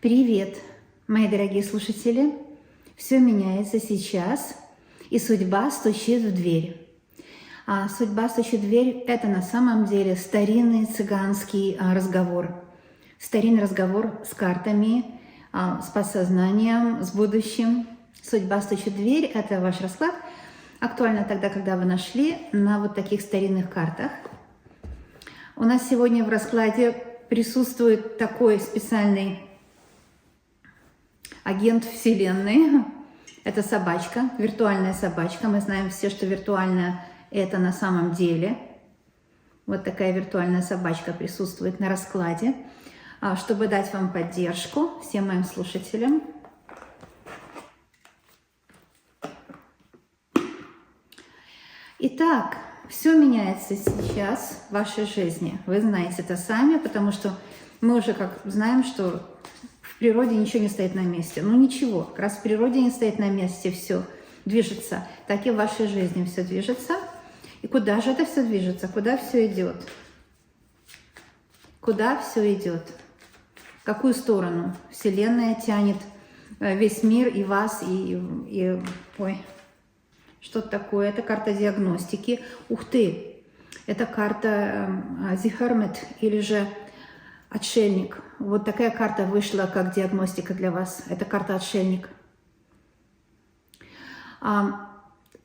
Привет, мои дорогие слушатели! Все меняется сейчас, и судьба стучит в дверь. А судьба стучит в дверь – это на самом деле старинный цыганский разговор. Старинный разговор с картами, с подсознанием, с будущим. Судьба стучит в дверь – это ваш расклад. Актуально тогда, когда вы нашли на вот таких старинных картах. У нас сегодня в раскладе присутствует такой специальный агент Вселенной. Это собачка, виртуальная собачка. Мы знаем все, что виртуальное – это на самом деле. Вот такая виртуальная собачка присутствует на раскладе, чтобы дать вам поддержку, всем моим слушателям. Итак, все меняется сейчас в вашей жизни. Вы знаете это сами, потому что мы уже как знаем, что в природе ничего не стоит на месте. Ну ничего, как раз в природе не стоит на месте, все движется. Так и в вашей жизни все движется. И куда же это все движется? Куда все идет? Куда все идет? В какую сторону? Вселенная тянет весь мир и вас, ой, что-то такое. Это карта диагностики. Ух ты! Это карта The Hermit или же Отшельник. Вот такая карта вышла как диагностика для вас. Это карта Отшельник.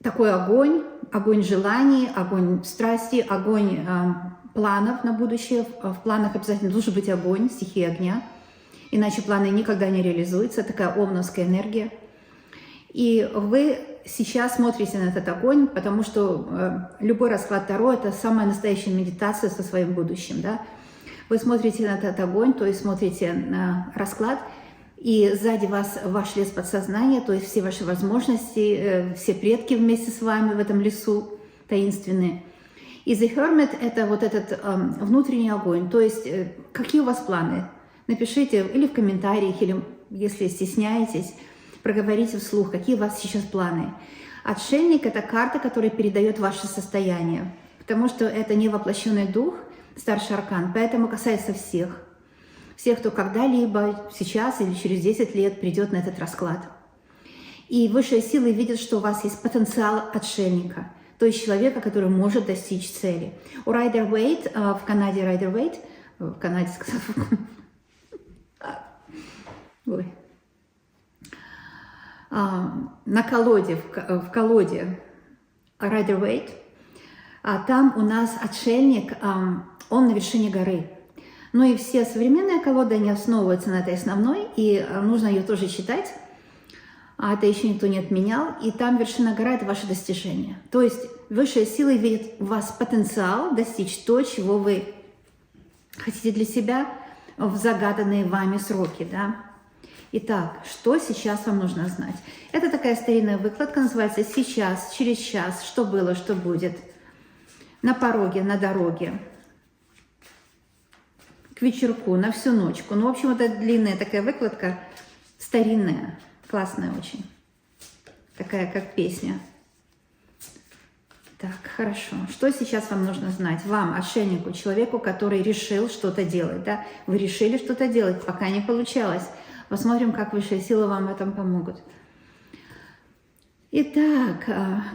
Такой огонь, огонь желаний, огонь страсти, огонь планов на будущее. В планах обязательно должен быть огонь, стихия огня. Иначе планы никогда не реализуются. Такая омновская энергия. И вы сейчас смотрите на этот огонь, потому что любой расклад Таро – это самая настоящая медитация со своим будущим. Да? Вы смотрите на этот огонь, то есть смотрите на расклад, и сзади вас ваш лес подсознания, то есть все ваши возможности, все предки вместе с вами в этом лесу таинственные. И The Hermit – это вот этот внутренний огонь, то есть какие у вас планы? Напишите или в комментариях, или если стесняетесь, проговорите вслух, какие у вас сейчас планы. Отшельник – это карта, которая передает ваше состояние, потому что это не воплощенный дух, старший аркан, поэтому касается всех. Всех, кто когда-либо, сейчас или через 10 лет придет на этот расклад. И высшие силы видят, что у вас есть потенциал отшельника, то есть человека, который может достичь цели. У Райдер Уэйт, в Канаде Райдер Уэйт, в Канаде сказал, ой, на колоде, в колоде Райдер Уэйт, там у нас отшельник, он на вершине горы. Ну и все современные колоды, они основываются на этой основной, и нужно ее тоже читать, а это еще никто не отменял. И там вершина горы – это ваше достижение. То есть высшие силы видят в вас потенциал достичь то, чего вы хотите для себя в загаданные вами сроки, да. Итак, что сейчас вам нужно знать? Это такая старинная выкладка, называется «Сейчас», «Через час», «Что было», «Что будет», «На пороге», «На дороге», «К вечерку», «На всю ночку». Ну, в общем, это длинная такая выкладка, старинная, классная очень. Такая, как песня. Так, хорошо. Что сейчас вам нужно знать? Вам, отшельнику, человеку, который решил что-то делать, да? Вы решили что-то делать, пока не получалось. Посмотрим, как высшие силы вам в этом помогут. Итак,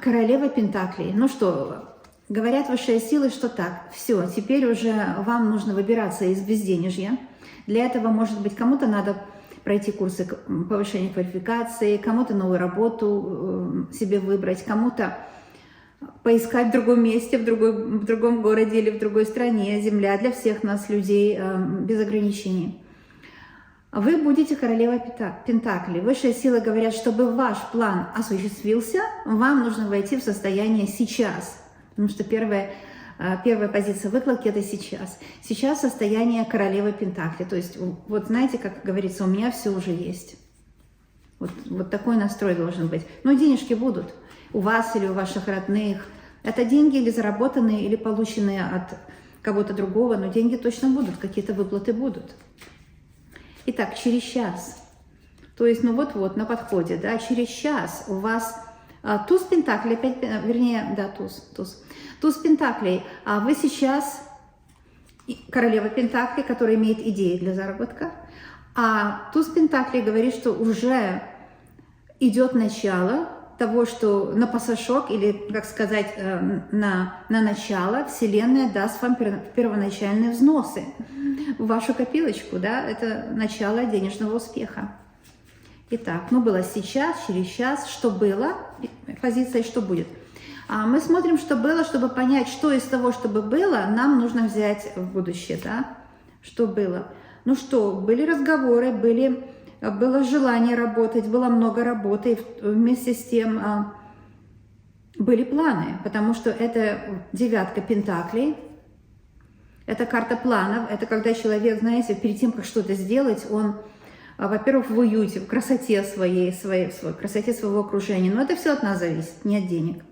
королева Пентаклей. Ну что, говорят высшие силы, что так, все, теперь уже вам нужно выбираться из безденежья. Для этого, может быть, кому-то надо пройти курсы повышения квалификации, кому-то новую работу себе выбрать, кому-то поискать в другом месте, в другом городе или в другой стране. Земля для всех нас, людей, без ограничений. Вы будете королевой Пентаклей. Высшие силы говорят, чтобы ваш план осуществился, вам нужно войти в состояние сейчас. Потому что первая позиция выкладки – это сейчас. Сейчас состояние королевы Пентаклей. То есть, вот знаете, как говорится, у меня все уже есть. Вот такой настрой должен быть. Но денежки будут у вас или у ваших родных. Это деньги или заработанные, или полученные от кого-то другого, но деньги точно будут, какие-то выплаты будут. Итак, через час, то есть, ну вот-вот, на подходе, да, через час у вас туз Пентаклей, вернее, да, туз Пентаклей, а вы сейчас королева Пентаклей, которая имеет идеи для заработка, А туз Пентаклей говорит, что уже идет начало того, что на пасашок, или, как сказать, на начало Вселенная даст вам первоначальные взносы в вашу копилочку, да, это начало денежного успеха. Итак, ну было сейчас, через час, что было, позиция, что будет. Мы смотрим, что было, чтобы понять, что из того, чтобы было, нам нужно взять в будущее, да, что было. Ну что, были разговоры, было желание работать, было много работы, и вместе с тем были планы, потому что это девятка пентаклей, это карта планов, это когда человек, знаете, перед тем, как что-то сделать, он, во-первых, в уюте, в красоте в красоте своего окружения, но это все от нас зависит, не от денег.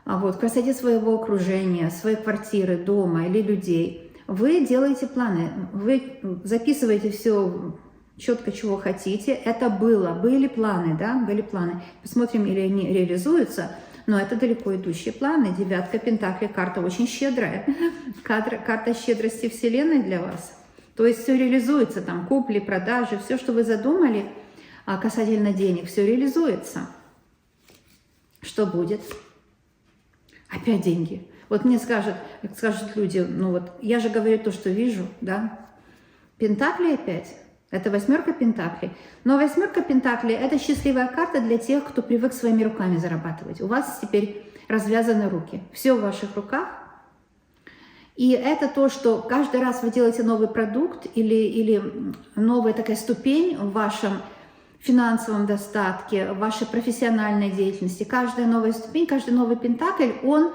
В красоте своего окружения, своей квартиры, дома или людей, вы делаете планы, вы записываете все четко, чего хотите. Это были планы, да, были планы. Посмотрим, или они реализуются, но это далеко идущие планы. Девятка пентаклей, карта очень щедрая, карта щедрости Вселенной для вас. То есть все реализуется, там купли, продажи, все, что вы задумали касательно денег, все реализуется. Что будет? Опять деньги. Вот мне скажут люди, ну вот, я же говорю то, что вижу, да. Пентакли опять. Это восьмерка пентаклей. Но восьмерка пентаклей – это счастливая карта для тех, кто привык своими руками зарабатывать. У вас теперь развязаны руки. Все в ваших руках. И это то, что каждый раз вы делаете новый продукт или новая такая ступень в вашем финансовом достатке, в вашей профессиональной деятельности. Каждая новая ступень, каждый новый пентакль, он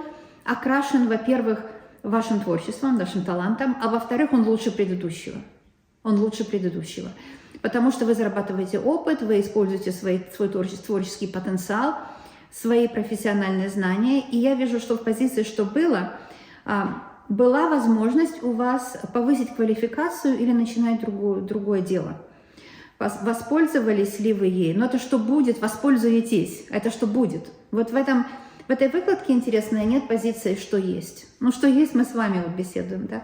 окрашен, во-первых, вашим творчеством, вашим талантом, а во-вторых, он лучше предыдущего. Он лучше предыдущего. Потому что вы зарабатываете опыт, вы используете свой творческий потенциал, свои профессиональные знания. И я вижу, что в позиции, что была возможность у вас повысить квалификацию или начинать другое дело. Воспользовались ли вы ей? Но это что будет, воспользуетесь. Это что будет. Вот в этой выкладке интересной нет позиции, что есть. Ну, что есть, мы с вами вот беседуем, да?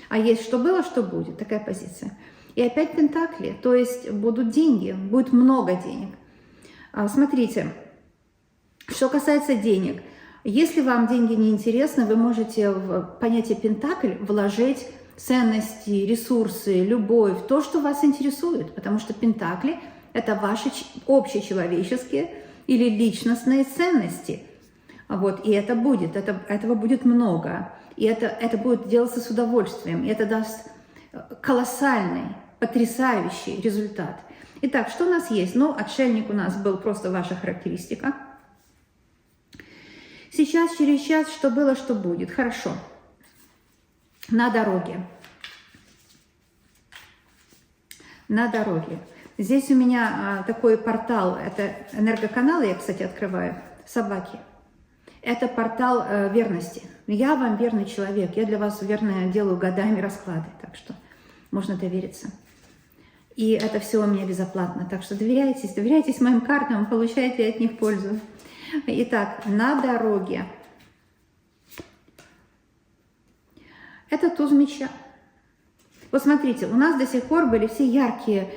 А есть что было, что будет. Такая позиция. И опять пентакли. То есть будут деньги, будет много денег. Смотрите, что касается денег. Если вам деньги не интересны, вы можете в понятие пентакль вложить ценности, ресурсы, любовь, то, что вас интересует. Потому что пентакли – это ваши общечеловеческие или личностные ценности. Вот, и это будет, этого будет много. И это будет делаться с удовольствием. И это даст колоссальный, потрясающий результат. Итак, что у нас есть? Ну, отшельник у нас был просто ваша характеристика. Сейчас, через час, что было, что будет. Хорошо. На дороге. На дороге. Здесь у меня такой портал, это энергоканалы, я, кстати, открываю, собаки. Это портал верности. Я вам верный человек, я для вас верно делаю годами расклады, так что можно довериться. И это все у меня безоплатно, так что доверяйтесь моим картам, получайте от них пользу. Итак, на дороге. Это туз меча. Вот смотрите, у нас до сих пор были все яркие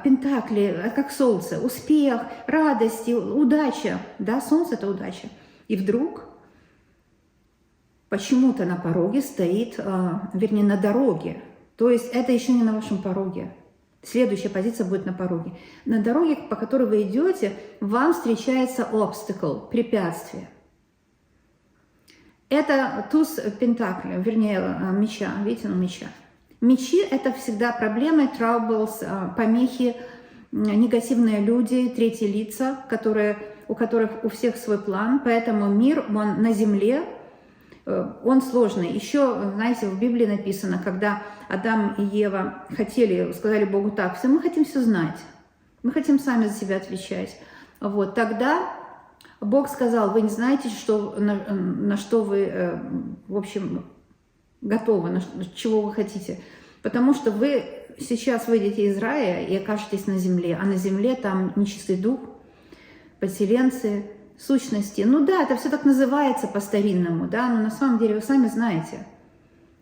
пентакли, как солнце, успех, радость, удача. Да, солнце – это удача. И вдруг почему-то на пороге стоит, вернее, на дороге. То есть это еще не на вашем пороге. Следующая позиция будет на пороге. На дороге, по которой вы идете, вам встречается obstacle, препятствие. Это туз пентакля, вернее, меча. Видите, ну, меча. Мечи – это всегда проблемы, troubles, помехи, негативные люди, третьи лица, у которых у всех свой план. Поэтому мир, он на земле, он сложный. Еще, знаете, в Библии написано, когда Адам и Ева сказали Богу так: все, мы хотим все знать, мы хотим сами за себя отвечать. Вот, тогда Бог сказал: вы не знаете, на что вы, в общем, готовы, чего вы хотите. Потому что вы сейчас выйдете из рая и окажетесь на земле, а на земле там нечистый дух, поселенцы, сущности. Ну да, это все так называется по-старинному, да, но на самом деле вы сами знаете,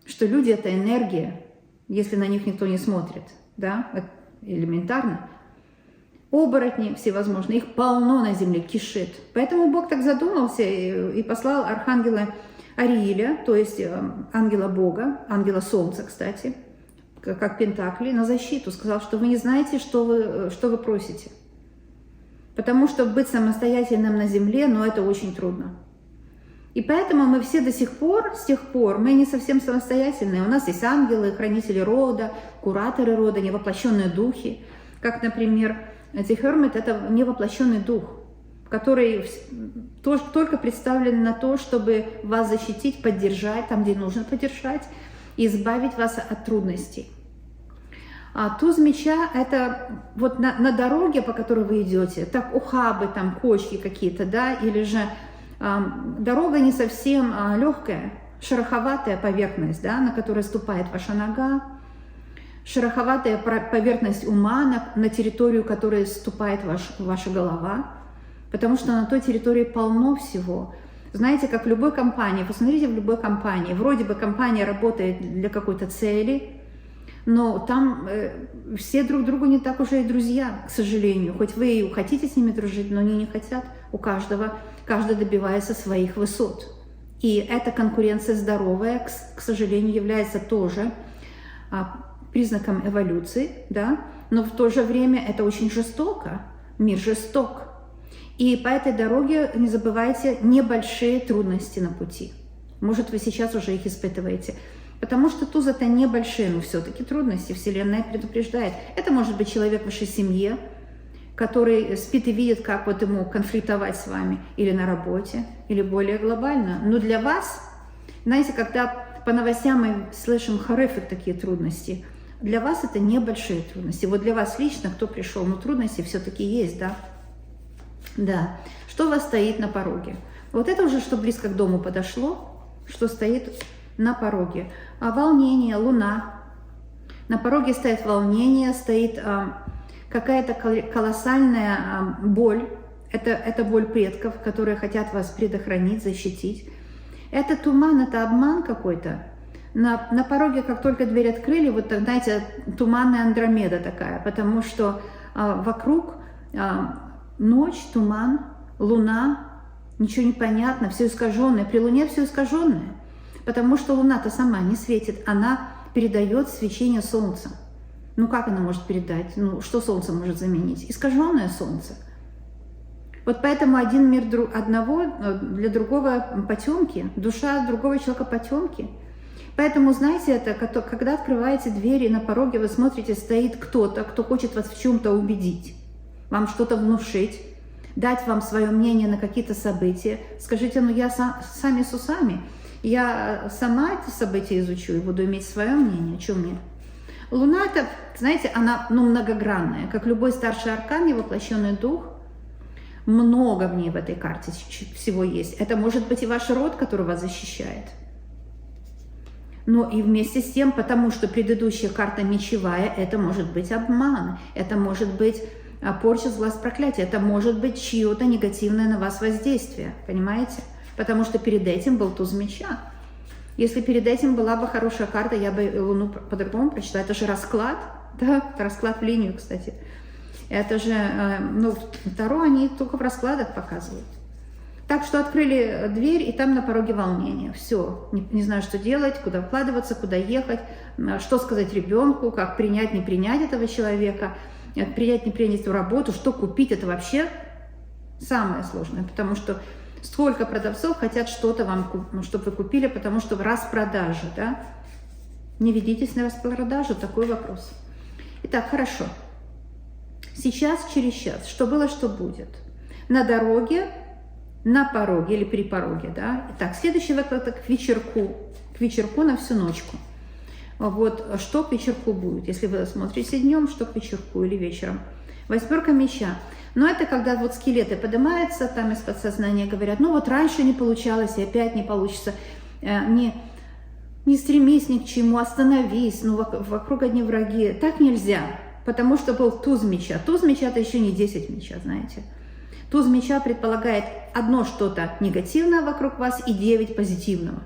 что люди – это энергия, если на них никто не смотрит, да. элементарно. Оборотни всевозможные, их полно на земле, кишит. Поэтому Бог так задумался и послал архангела Арииля, то есть ангела Бога, ангела Солнца, кстати, как Пентакли, на защиту. Сказал, что вы не знаете, что вы просите. Потому что быть самостоятельным на земле, это очень трудно. И поэтому мы все с тех пор, мы не совсем самостоятельные. У нас есть ангелы, хранители рода, кураторы рода, невоплощенные духи. Как, например, Hermit — это невоплощенный дух, который только представлен на то, чтобы вас защитить, поддержать, там, где нужно поддержать, и избавить вас от трудностей. А туз меча — это вот на дороге, по которой вы идете, так ухабы, там кочки какие-то, да, или же дорога не совсем легкая, шероховатая поверхность, да, на которой ступает ваша нога, шероховатая поверхность ума, на территорию, которой ступает ваша голова, потому что на той территории полно всего. Знаете, как в любой компании, посмотрите, в любой компании, вроде бы компания работает для какой-то цели, но там все друг другу не так уже и друзья, к сожалению. Хоть вы и хотите с ними дружить, но они не хотят. Каждый добивается своих высот. И эта конкуренция здоровая, к сожалению, является тоже признаком эволюции, да? Но в то же время это очень жестоко. Мир жесток. И по этой дороге, не забывайте, небольшие трудности на пути. Может, вы сейчас уже их испытываете. Потому что туз — это небольшие, но все-таки трудности. Вселенная предупреждает. Это может быть человек в вашей семье, который спит и видит, как вот ему конфликтовать с вами, или на работе, или более глобально. Но для вас, знаете, когда по новостям мы слышим хоррифик такие трудности, для вас это небольшие трудности. Вот для вас лично, кто пришел, трудности все-таки есть, да? Да. Что у вас стоит на пороге? Вот это уже что близко к дому подошло, что стоит на пороге. Волнение, луна. На пороге стоит волнение, стоит какая-то колоссальная боль. Это боль предков, которые хотят вас предохранить, защитить. Это туман, это обман какой-то. На пороге, как только дверь открыли, вот, знаете, туманная Андромеда такая, потому что вокруг ночь, туман, луна, ничего не понятно, все искаженное. При луне все искаженное, потому что луна-то сама не светит, она передает свечение солнца. Как она может передать? Что солнце может заменить? Искаженное солнце. Вот поэтому один мир одного для другого потемки, душа другого человека потемки. Поэтому, знаете, это когда открываете дверь и на пороге вы смотрите, стоит кто-то, кто хочет вас в чем-то убедить, вам что-то внушить, дать вам свое мнение на какие-то события. Скажите, я сами с усами, я сама эти события изучу и буду иметь свое мнение, что мне? Луна, это, знаете, она многогранная, как любой старший аркан, воплощенный дух. Много в ней в этой карте всего есть. Это может быть и ваш род, который вас защищает. Но и вместе с тем, потому что предыдущая карта мечевая, это может быть обман, это может быть порча, злость, проклятие, это может быть чье-то негативное на вас воздействие, понимаете? Потому что перед этим был туз меча. Если перед этим была бы хорошая карта, я бы Луну по-другому прочитала. Это же расклад, да, это расклад в линию, кстати. Это же, Таро они только в раскладах показывают. Так что открыли дверь, и там на пороге волнение. Все, не знаю, что делать, куда вкладываться, куда ехать, что сказать ребенку, как принять, не принять этого человека, принять, не принять эту работу, что купить, это вообще самое сложное, потому что столько продавцов хотят что-то вам, чтобы вы купили, потому что в распродаже, да? Не ведитесь на распродажу, такой вопрос. Итак, хорошо. Сейчас, через час, что было, что будет. На дороге, на пороге или при пороге, да. Итак, следующий выклад к вечерку на всю ночку. Вот, что к вечерку будет, если вы смотрите днем, что к вечерку или вечером. Восьмерка меча. Но это когда вот скелеты поднимаются, там из подсознания говорят, раньше не получалось, и опять не получится. Не стремись ни к чему, остановись, вокруг одни враги. Так нельзя, потому что был туз меча. Туз меча — это еще не 10 меча, знаете. Туз меча предполагает одно что-то негативное вокруг вас и 9 позитивного.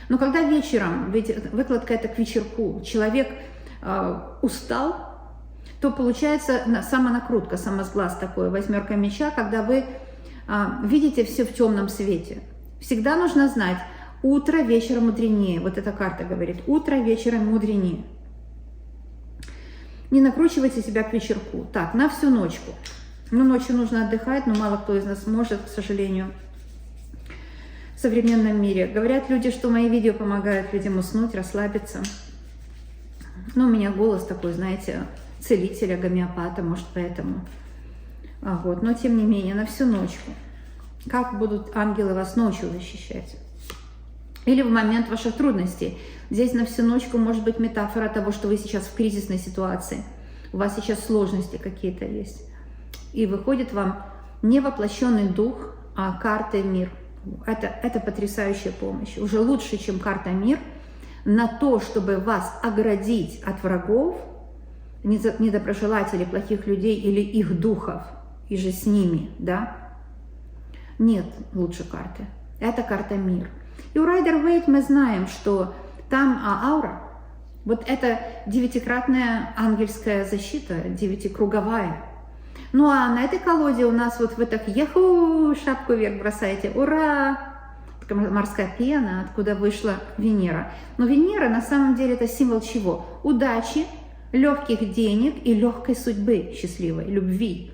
Но когда вечером, ведь выкладка это к вечерку, человек устал, то получается самонакрутка, самосглаз такой, 8 меча, когда вы видите все в темном свете. Всегда нужно знать, утро вечером мудренее. Вот эта карта говорит, утро вечером мудренее. Не накручивайте себя к вечерку. Так, на всю ночку. Ну, ночью нужно отдыхать, но мало кто из нас может, к сожалению, в современном мире. Говорят люди, что мои видео помогают людям уснуть, расслабиться. Ну, у меня голос такой, знаете, целителя, гомеопата, может, поэтому. Вот. Но, тем не менее, на всю ночку. Как будут ангелы вас ночью защищать? Или в момент ваших трудностей. Здесь на всю ночку может быть метафора того, что вы сейчас в кризисной ситуации. У вас сейчас сложности какие-то есть. И выходит вам не воплощенный дух, а карта мир. Это потрясающая помощь. Уже лучше, чем карта мир, на то, чтобы вас оградить от врагов, недоброжелателей, плохих людей или их духов, и же с ними, да? Нет лучше карты. Это карта мир. И у Райдер-Вейт мы знаем, что там аура, вот это 9-кратная ангельская защита, 9-круговая. Ну а на этой колоде у нас вот вы так шапку вверх бросаете, ура! Такая морская пена, откуда вышла Венера. Но Венера на самом деле это символ чего? Удачи, легких денег и легкой судьбы счастливой, любви.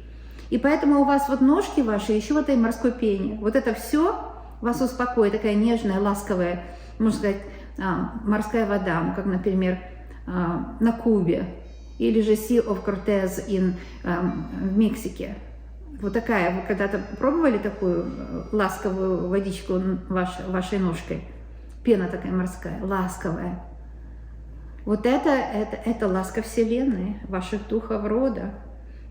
И поэтому у вас вот ножки ваши еще в этой морской пене. Вот это все вас успокоит, такая нежная, ласковая, можно сказать, морская вода, ну, как, например, на Кубе, или же Sea of Cortez в Мексике. Вот такая, вы когда-то пробовали такую ласковую водичку вашей ножкой? Пена такая морская, ласковая. Вот это ласка Вселенной, ваших духов рода.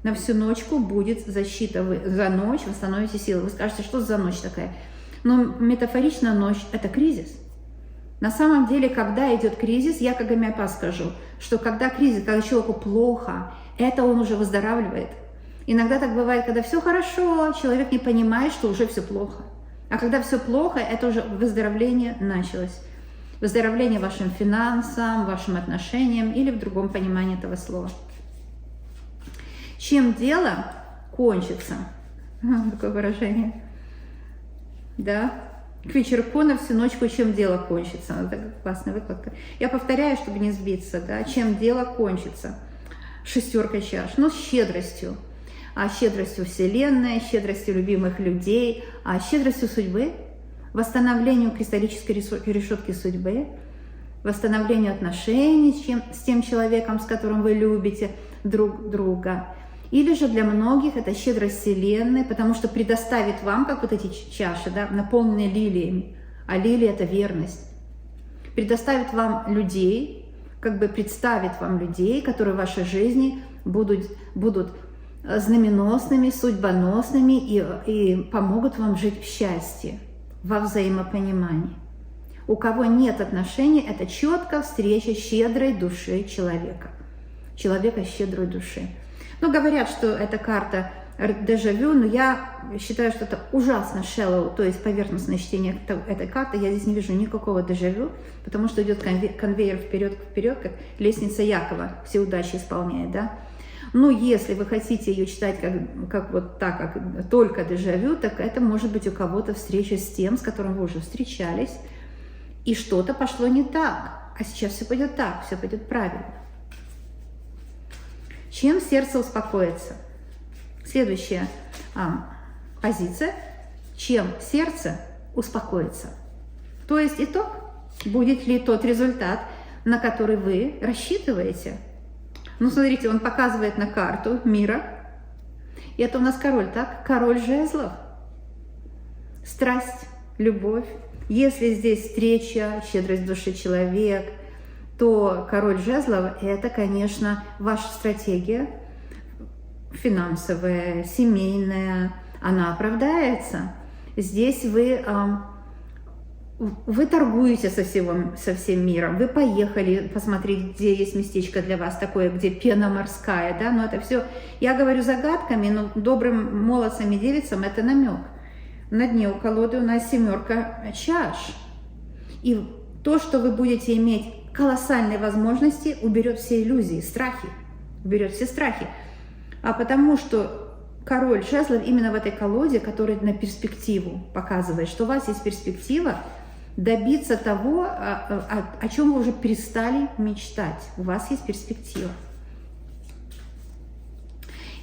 На всю ночку будет защита. Вы за ночь восстановите силы. Вы скажете, что за ночь такая? Но метафорично ночь – это кризис. На самом деле, когда идет кризис, я как гомеопат скажу, что когда кризис, когда человеку плохо, это он уже выздоравливает. Иногда так бывает, когда все хорошо, человек не понимает, что уже все плохо. А когда все плохо, это уже выздоровление началось. Выздоровление вашим финансам, вашим отношениям или в другом понимании этого слова. Чем дело кончится? Такое выражение. Да? К вечерку на всю ночку, чем дело кончится. Это классная выкладка. Я повторяю, чтобы не сбиться. Да? Чем дело кончится? 6 чаш. Но с щедростью. Щедростью Вселенной, щедростью любимых людей, щедростью судьбы, восстановлению кристаллической решетки судьбы, восстановлению отношений с тем человеком, с которым вы любите друг друга. Или же для многих это щедрость Вселенной, потому что предоставит вам, как вот эти чаши, да, наполненные лилиями, а лилия – это верность. Предоставит вам людей, как бы представит вам людей, которые в вашей жизни будут знаменосными, судьбоносными и помогут вам жить в счастье, во взаимопонимании. У кого нет отношений, это четко встреча щедрой души человека. Человека щедрой души. Ну, говорят, что это карта дежавю, но я считаю, что это ужасно shallow, то есть поверхностное чтение этой карты. Я здесь не вижу никакого дежавю, потому что идет конвейер вперед, как лестница Якова, все удачи исполняет, да. Но если вы хотите ее читать как вот так, как только дежавю, так это может быть у кого-то встреча с тем, с которым вы уже встречались, и что-то пошло не так, а сейчас все пойдет так, все пойдет правильно. Чем сердце успокоится? Следующая позиция. Чем сердце успокоится? То есть итог, будет ли тот результат, на который вы рассчитываете? Ну, смотрите, он показывает на карту мира. И это у нас король, так? Король жезлов. Страсть, любовь. Если здесь встреча, щедрость души человек, то король жезлов – это, конечно, ваша стратегия финансовая, семейная. Она оправдается. Здесь вы торгуете со всем миром, вы поехали посмотреть, где есть местечко для вас такое, где пена морская, да, но это все, я говорю загадками, но добрым молодцам и девицам это намек. На дне у колоды у нас 7 чаш, и то, что вы будете иметь колоссальные возможности, уберет все иллюзии, страхи. уберет все страхи. А потому что король жезлов именно в этой колоде, который на перспективу показывает, что у вас есть перспектива добиться того, о чем вы уже перестали мечтать. У вас есть перспектива.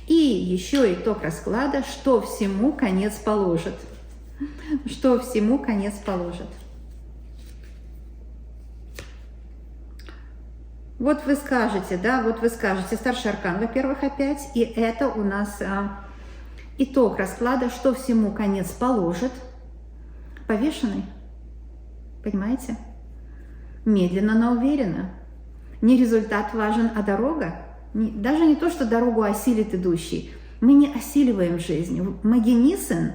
И еще итог расклада, что всему конец положит. Что всему конец положит. Вот вы скажете, да, вот вы скажете, старший аркан, во-первых, опять, и это у нас итог расклада, что всему конец положит. Повешенный, понимаете? Медленно, но уверенно. Не результат важен, а дорога. Даже не то, что дорогу осилит идущий. Мы не осиливаем жизнь. Мы генисен,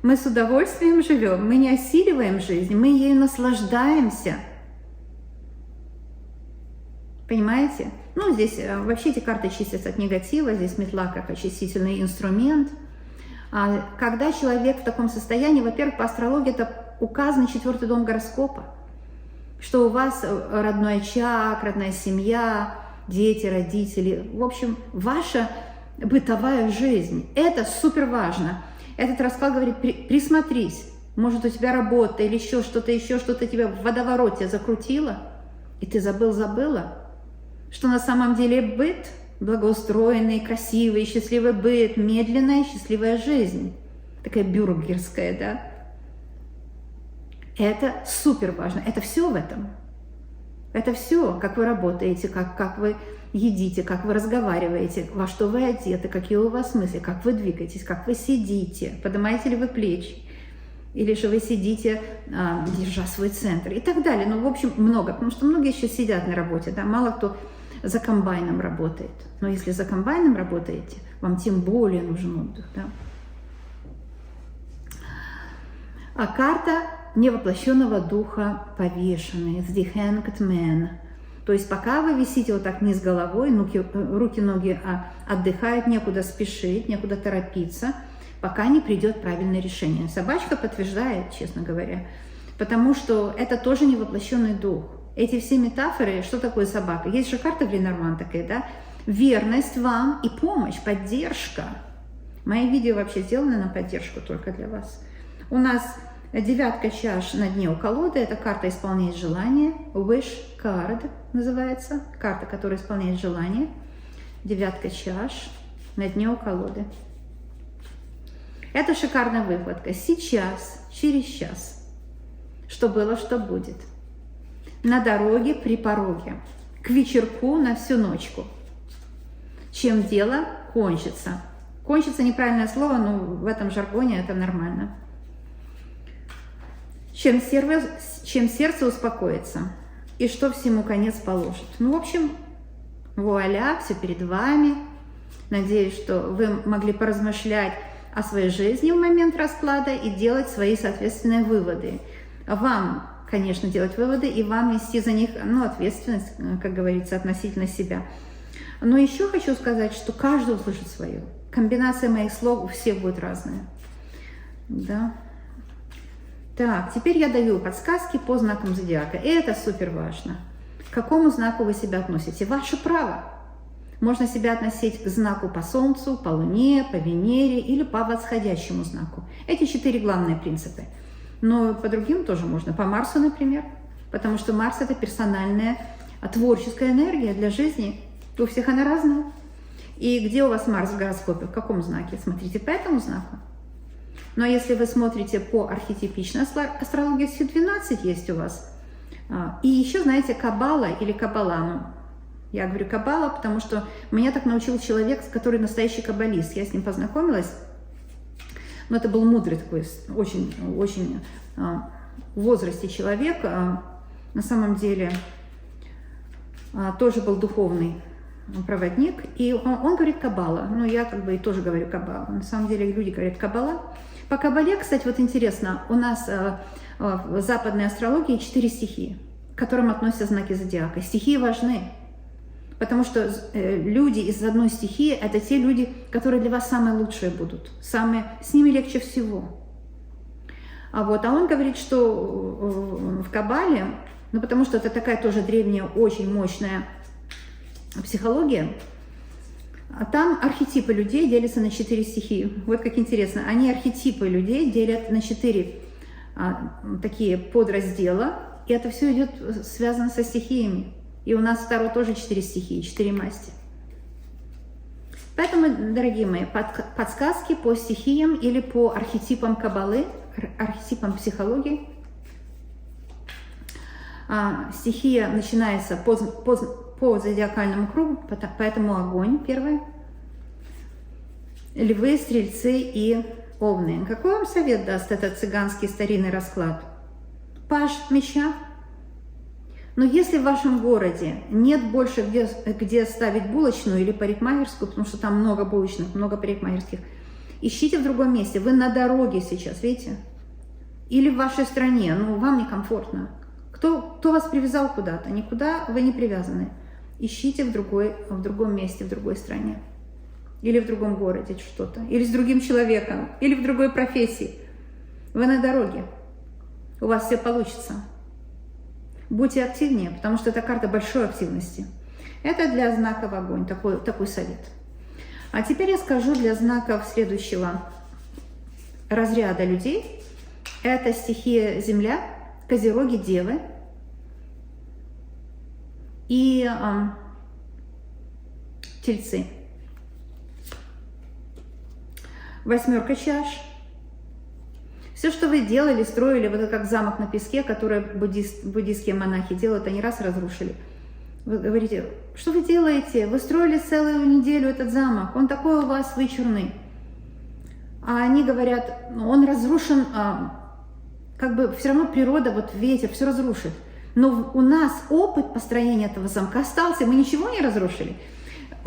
мы с удовольствием живем, мы не осиливаем жизнь, мы ею наслаждаемся. Понимаете? Ну, здесь вообще эти карты чистятся от негатива, здесь метла как очистительный инструмент. Когда человек в таком состоянии, во-первых, по астрологии это указан 4-й дом гороскопа, что у вас родной очаг, родная семья, дети, родители, в общем, ваша бытовая жизнь. Это супер важно. Этот расклад говорит, присмотрись, может у тебя работа или еще что-то тебя в водовороте закрутило, и ты забыла, что на самом деле быт, благоустроенный, красивый, счастливый быт, медленная, счастливая жизнь, такая бюргерская, да, это супер важно, это все в этом. Это все, как вы работаете, как вы едите, как вы разговариваете, во что вы одеты, какие у вас мысли, как вы двигаетесь, как вы сидите, поднимаете ли вы плечи, или же вы сидите, держа свой центр и так далее. Ну, в общем, много, потому что многие еще сидят на работе, да, мало кто за комбайном работает. Но если за комбайном работаете, вам тем более нужен отдых, да. А карта невоплощенного духа повешенный, the hanged man. То есть пока вы висите вот так вниз головой, руки-ноги отдыхают, некуда спешить, некуда торопиться, пока не придет правильное решение. Собачка подтверждает, честно говоря, потому что это тоже невоплощенный дух. Эти все метафоры, что такое собака? Есть же карта в Ленорман такая, да? Верность вам и помощь, поддержка. Мои видео вообще сделаны на поддержку только для вас. У нас 9 чаш на дне у колоды, это карта исполняет желание, wish card называется, карта, которая исполняет желание, 9 чаш на дне у колоды. Это шикарная выкладка, сейчас, через час, что было, что будет, на дороге, при пороге, к вечерку, на всю ночку, чем дело кончится. Кончится неправильное слово, но в этом жаргоне это нормально. Чем сердце успокоится, и что всему конец положит. Ну, в общем, вуаля, все перед вами. Надеюсь, что вы могли поразмышлять о своей жизни в момент расклада и делать свои соответственные выводы. Вам, конечно, делать выводы, и вам нести за них, ну, ответственность, как говорится, относительно себя. Но еще хочу сказать, что каждый услышит свое. Комбинация моих слов у всех будет разная. Да. Так, теперь я даю подсказки по знакам зодиака. И это супер важно. К какому знаку вы себя относите? Ваше право. Можно себя относить к знаку по Солнцу, по Луне, по Венере или по восходящему знаку. Эти 4 главные принципы. Но по другим тоже можно. По Марсу, например. Потому что Марс – это персональная, творческая энергия для жизни. У всех она разная. И где у вас Марс в гороскопе? В каком знаке? Смотрите по этому знаку. Но если вы смотрите по архетипичной астрологии, все 12 есть у вас. И еще, знаете, Каббала или Каббала. Ну, я говорю Каббала, потому что меня так научил человек, который настоящий каббалист. Я с ним познакомилась. Но это был мудрый такой, очень в возрасте человек. На самом деле тоже был духовный проводник. И он говорит Каббала. Ну, я как бы и тоже говорю Каббала. На самом деле люди говорят Каббала. По Каббале, кстати, вот интересно, у нас в западной астрологии 4 стихии, к которым относятся знаки зодиака. Стихии важны, потому что люди из одной стихии – это те люди, которые для вас самые лучшие будут, с ними легче всего. А он говорит, что в Каббале, ну потому что это такая тоже древняя, очень мощная психология, А там архетипы людей делятся на 4 стихии. Вот как интересно. Они архетипы людей делят на 4 такие подраздела. И это все идет связано со стихиями. И у нас Таро тоже 4 стихии, 4 масти. Поэтому, дорогие мои, подсказки по стихиям или по архетипам Каббалы, архетипам психологии. Стихия начинается по зодиакальному кругу, поэтому огонь первое. Львы, стрельцы и овны. Какой вам совет даст этот цыганский старинный расклад? Паж меча. Но если в вашем городе нет больше где ставить булочную или парикмахерскую, потому что там много булочных, много парикмахерских, ищите в другом месте. Вы на дороге сейчас, видите? Или в вашей стране, но вам некомфортно. Кто вас привязал куда-то? Никуда вы не привязаны. Ищите в другом месте, в другой стране. Или в другом городе что-то. Или с другим человеком. Или в другой профессии. Вы на дороге. У вас все получится. Будьте активнее, потому что это карта большой активности. Это для знаков огонь, такой совет. А теперь я скажу для знаков следующего разряда людей. Это стихия Земля, Козероги, Девы и Тельцы. Восьмерка чаш. Все, что вы делали, строили, вот это как замок на песке, который буддийские монахи делают, они раз разрушили. Вы говорите, что вы делаете? Вы строили целую неделю этот замок, он такой у вас вычурный. А они говорят, он разрушен, как бы все равно природа, вот ветер, все разрушит. Но у нас опыт построения этого замка остался, мы ничего не разрушили.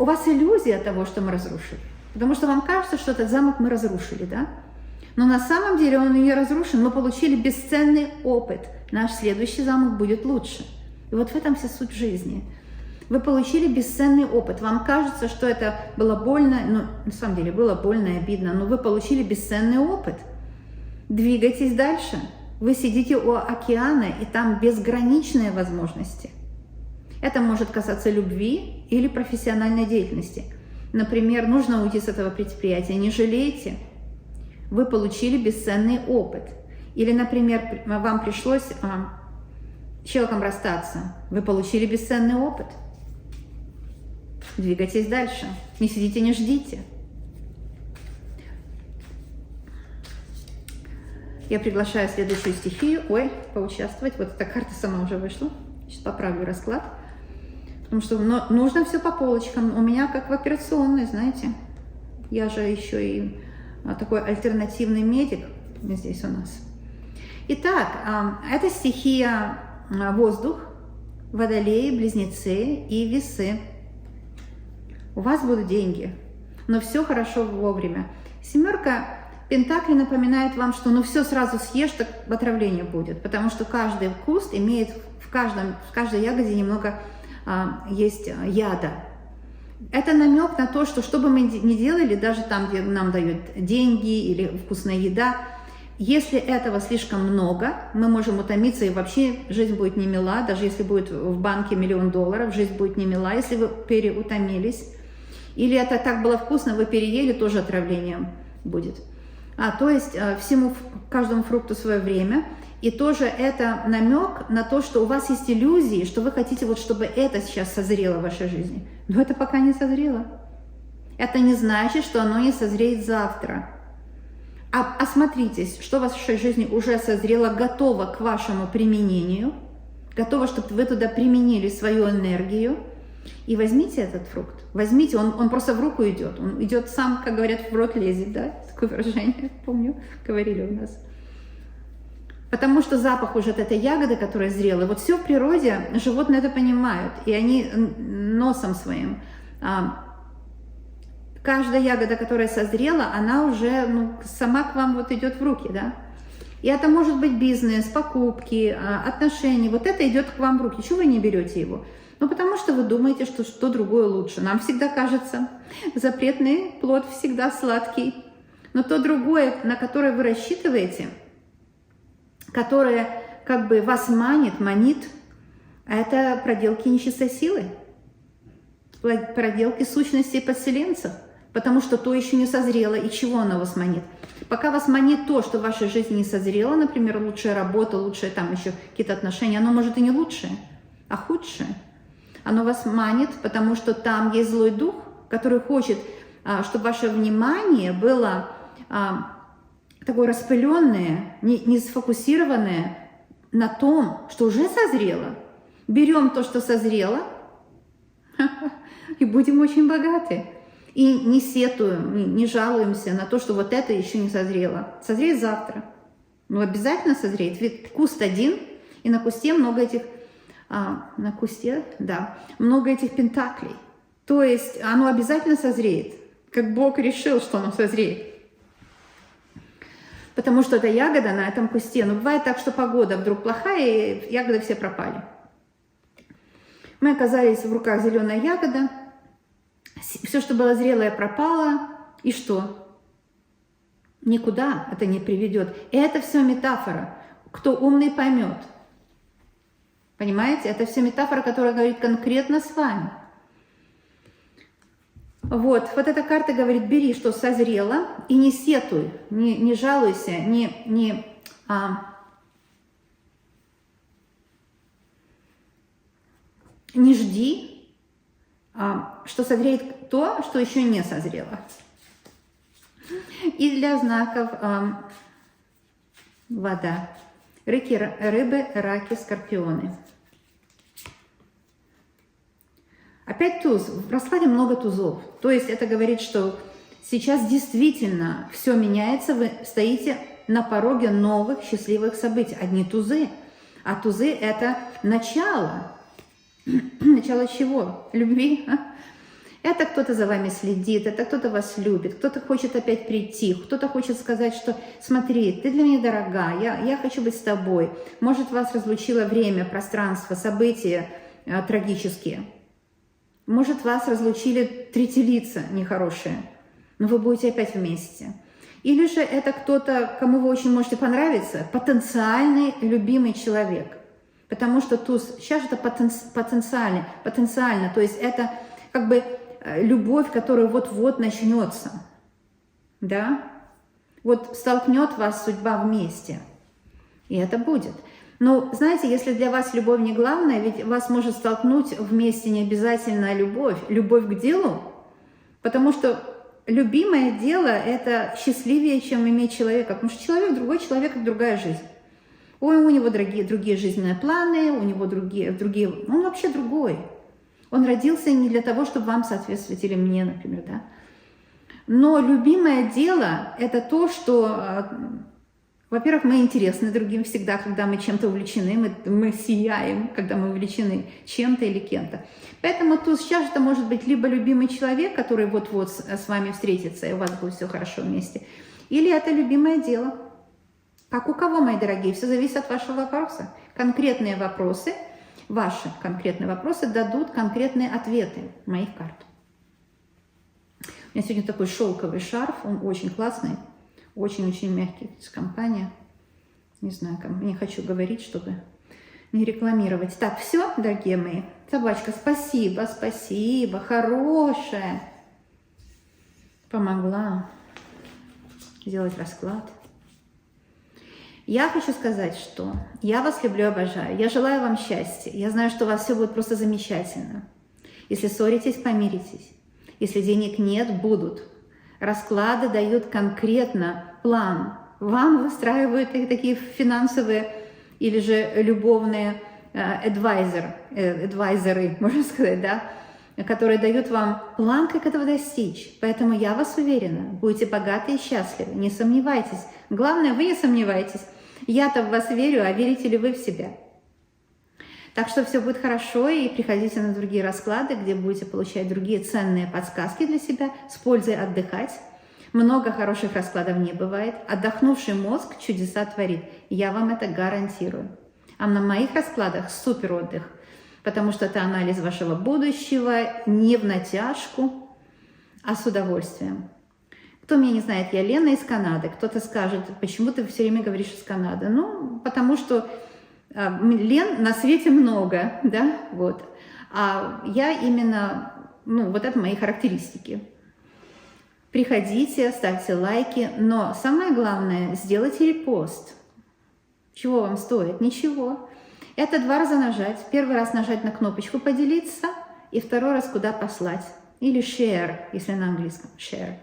У вас иллюзия того, что мы разрушили. Потому что вам кажется, что этот замок мы разрушили, да? Но на самом деле он не разрушен, мы получили бесценный опыт. Наш следующий замок будет лучше. И вот в этом вся суть жизни. Вы получили бесценный опыт. Вам кажется, что это было больно, ну, на самом деле было больно и обидно, но вы получили бесценный опыт. Двигайтесь дальше. Вы сидите у океана, и там безграничные возможности. Это может касаться любви или профессиональной деятельности. Например, нужно уйти с этого предприятия, не жалейте. Вы получили бесценный опыт. Или, например, вам пришлось с человеком расстаться. Вы получили бесценный опыт. Двигайтесь дальше. Не сидите, не ждите. Я приглашаю следующую стихию. Поучаствовать. Вот эта карта сама уже вышла. Сейчас поправлю расклад. Потому что нужно все по полочкам. У меня как в операционной, знаете. Я же еще и такой альтернативный медик здесь у нас. Итак, это стихия воздух, водолеи, близнецы и весы. У вас будут деньги, но все хорошо вовремя. Семерка пентаклей напоминает вам, что все сразу съешь, так отравление будет, потому что каждый куст имеет, в каждой ягоде немного есть яда. Это намек на то, что бы мы ни делали, даже там, где нам дают деньги или вкусная еда, если этого слишком много, мы можем утомиться, и вообще жизнь будет не мила, даже если будет в банке $1 миллион, жизнь будет не мила, если вы переутомились. Или это так было вкусно, вы переели, тоже отравлением будет. То есть каждому фрукту свое время. И тоже это намек на то, что у вас есть иллюзии, что вы хотите, чтобы это сейчас созрело в вашей жизни. Но это пока не созрело. Это не значит, что оно не созреет завтра. Осмотритесь, что в вашей жизни уже созрело, готово к вашему применению, готово, чтобы вы туда применили свою энергию. И возьмите этот фрукт. Возьмите, он просто в руку идет. Он идет сам, как говорят, в рот лезет, да? Такое выражение, помню, говорили у нас. Потому что запах уже от этой ягоды, которая зрела, вот все в природе, животные это понимают, и они носом своим. Каждая ягода, которая созрела, она уже сама к вам идет в руки, да? И это может быть бизнес, покупки, отношения, вот это идет к вам в руки. Чего вы не берете его? Потому что вы думаете, что другое лучше. Нам всегда кажется, запретный плод всегда сладкий, но то другое, на которое вы рассчитываете, которое как бы вас манит, это проделки нечистой силы. проделки сущностей подселенцев, потому что то еще не созрело, и чего оно вас манит. Пока вас манит то, что в вашей жизни не созрело, например, лучшая работа, лучшие там еще какие-то отношения, оно может и не лучшее, а худшее. Оно вас манит, потому что там есть злой дух, который хочет, чтобы ваше внимание было такое распыленное, не сфокусированное на том, что уже созрело. Берем то, что созрело, и будем очень богаты. И не сетуем, не жалуемся на то, что вот это еще не созрело. Созреет завтра. Ну, обязательно созреет. Ведь куст один, и на кусте много этих, много этих пентаклей. То есть оно обязательно созреет, как Бог решил, что оно созреет. Потому что эта ягода на этом кусте. Но бывает так, что погода вдруг плохая, и ягоды все пропали. Мы оказались в руках зеленая ягода. Все, что было зрелое, пропало. И что? Никуда это не приведет. И это все метафора. Кто умный, поймет. Понимаете? Это все метафора, которая говорит конкретно с вами. Вот эта карта говорит, бери, что созрело, и не сетуй, не жалуйся, не жди, что созреет то, что еще не созрело. И для знаков вода. Рыбы, раки, скорпионы. Опять туз. В раскладе много тузов. То есть это говорит, что сейчас действительно все меняется. Вы стоите на пороге новых счастливых событий. Одни тузы. А тузы – это начало. Начало чего? Любви. Это кто-то за вами следит, это кто-то вас любит, кто-то хочет опять прийти, кто-то хочет сказать, что смотри, ты для меня дорога, я хочу быть с тобой. Может, вас разлучило время, пространство, события трагические. Может, вас разлучили третьи лица нехорошие, но вы будете опять вместе. Или же это кто-то, кому вы очень можете понравиться, потенциальный любимый человек. Потому что туз, сейчас это потенциально, то есть это как бы любовь, которая вот-вот начнется. Да? Вот столкнет вас судьба вместе. И это будет. Но, знаете, если для вас любовь не главное, ведь вас может столкнуть вместе не обязательно любовь к делу, потому что любимое дело – это счастливее, чем иметь человека, потому что другой человек – это другая жизнь. Ой, у него другие жизненные планы, у него другие, он вообще другой. Он родился не для того, чтобы вам соответствовать, или мне, например, да. Но любимое дело – это то, что... Во-первых, мы интересны другим всегда, когда мы чем-то увлечены, мы сияем, когда мы увлечены чем-то или кем-то. Поэтому тут сейчас это может быть либо любимый человек, который вот-вот с вами встретится, и у вас будет все хорошо вместе, или это любимое дело. Как у кого, мои дорогие, все зависит от вашего вопроса. Конкретные вопросы, ваши конкретные вопросы дадут конкретные ответы моих карт. У меня сегодня такой шелковый шарф, он очень классный. Очень-очень мягкий, с компания. Не знаю, не хочу говорить, чтобы не рекламировать. Так, все, дорогие мои. Собачка, спасибо, хорошая. Помогла сделать расклад. Я хочу сказать, что я вас люблю, обожаю. Я желаю вам счастья. Я знаю, что у вас все будет просто замечательно. Если ссоритесь, помиритесь. Если денег нет, будут. Расклады дают конкретно план. Вам выстраивают такие финансовые или же любовные адвайзеры, можно сказать, да, которые дают вам план, как этого достичь. Поэтому я вас уверена, будете богаты и счастливы, не сомневайтесь. Главное, вы не сомневайтесь. Я-то в вас верю, а верите ли вы в себя? Так что все будет хорошо, и приходите на другие расклады, где будете получать другие ценные подсказки для себя, с пользой отдыхать. Много хороших раскладов не бывает. Отдохнувший мозг чудеса творит. Я вам это гарантирую. А на моих раскладах супер отдых, потому что это анализ вашего будущего, не в натяжку, а с удовольствием. Кто меня не знает, я Лена из Канады. Кто-то скажет, почему ты все время говоришь из Канады? Ну, потому что Лен на свете много, да, вот. А я именно ну, вот это мои характеристики. Приходите, ставьте лайки, но самое главное, сделайте репост. Чего вам стоит? Ничего. Это 2 раза нажать. Первый раз нажать на кнопочку «Поделиться» и второй раз куда послать. Или «Share», если на английском. «Share».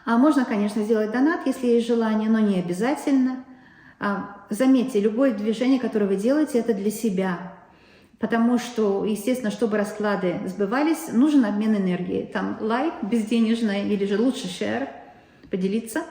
А можно, конечно, сделать донат, если есть желание, но не обязательно. Заметьте, любое движение, которое вы делаете, это для себя. Потому что, естественно, чтобы расклады сбывались, нужен обмен энергией. Там лайк безденежный или же лучше share, поделиться.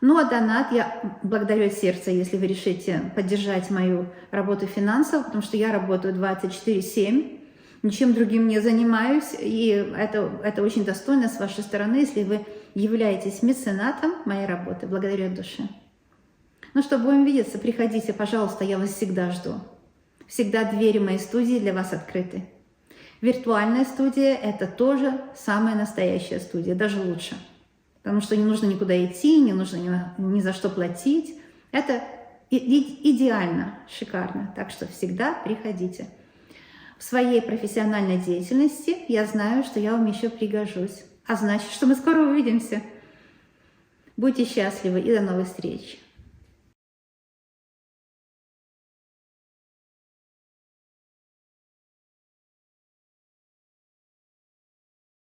Ну а донат я благодарю от сердца, если вы решите поддержать мою работу финансово, потому что я работаю 24/7, ничем другим не занимаюсь, и это очень достойно с вашей стороны, если вы являетесь меценатом моей работы. Благодарю от души. Ну что, будем видеться, приходите, пожалуйста, я вас всегда жду. Всегда двери моей студии для вас открыты. Виртуальная студия – это тоже самая настоящая студия, даже лучше. Потому что не нужно никуда идти, не нужно ни за что платить. Это идеально, шикарно. Так что всегда приходите. В своей профессиональной деятельности я знаю, что я вам еще пригожусь. А значит, что мы скоро увидимся. Будьте счастливы и до новых встреч.